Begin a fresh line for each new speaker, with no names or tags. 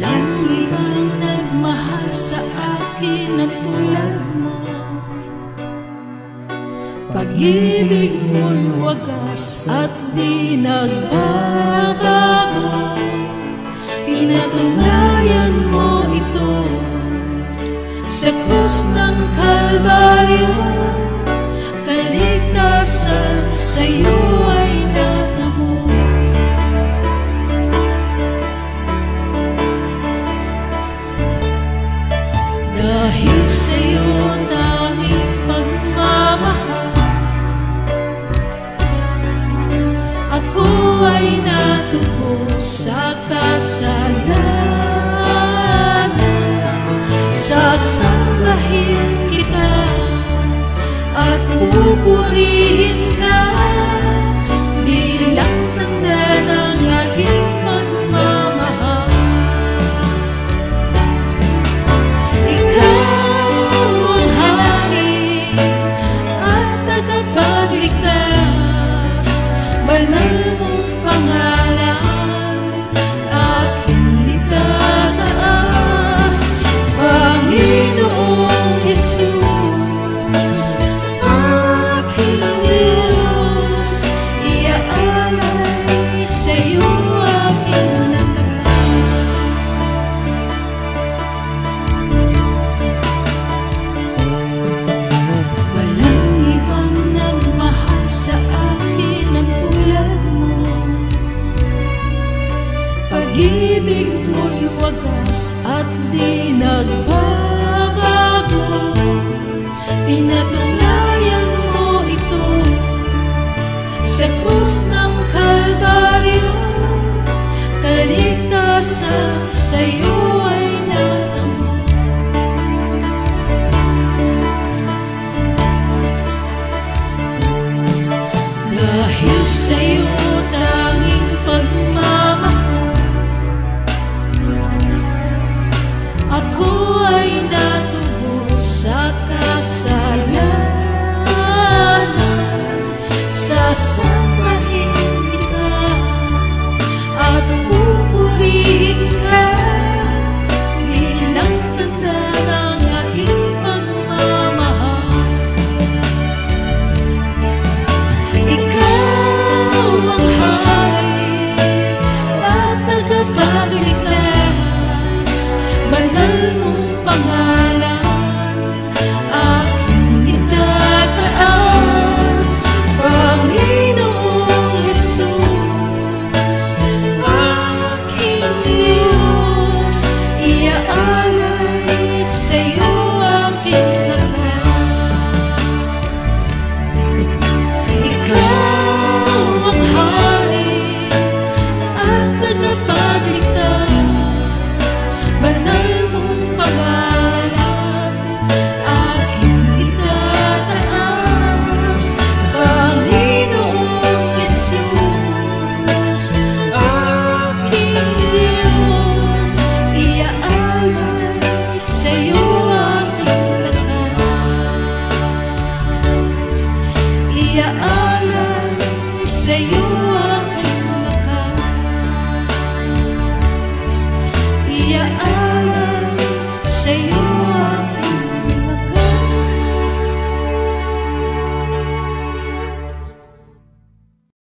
Walang ibang nagmahal sa akin na tulad mo. Pag-ibig mo'y wagas at di nagbabago. Pinatunayan mo ito sa krus ng Kalbaryo. Kaligtasan sa'yo ay natamo. Dahil sa'yo tanging pagmamahal, ako ay natubo sa kasalanan. Sasambahin kita at pupurihin ka bilang tanda ng aking pagmamahal. Ikaw ang hari at tagapagligtas, banal mong pangalan aking itataas. Panginoong Jesus, aking Diyos, iaalay sa'yo aking lakas. Walang ibang nagmahal sa akin ang tulad mo. Pag-ibig mo'y wagas at di nagbabago. Pinatunayan mo ito sa krus ng Kalbaryo. Kaligtasan sa'yo ay natamo. Dahil sa'yo tanging pagmamahal, ako ay natubo sa kasalanan. Sasambahin kita at pupurihin ka bilang tanda ng aking pagmamahal. Ikaw ang hari at tagapagligtas, banal mong pangalan aking itataas. Panginoong Jesus, aking Diyos, iaalay sa'yo aking lakas. Ikaw ang hari at tagapagligtas, banal mong pangalan aking itataas. Panginoong Jesus, aking Diyos, iaalay sa'yo aking lakas. Iaalay sa'yo aking lakas. Iaalay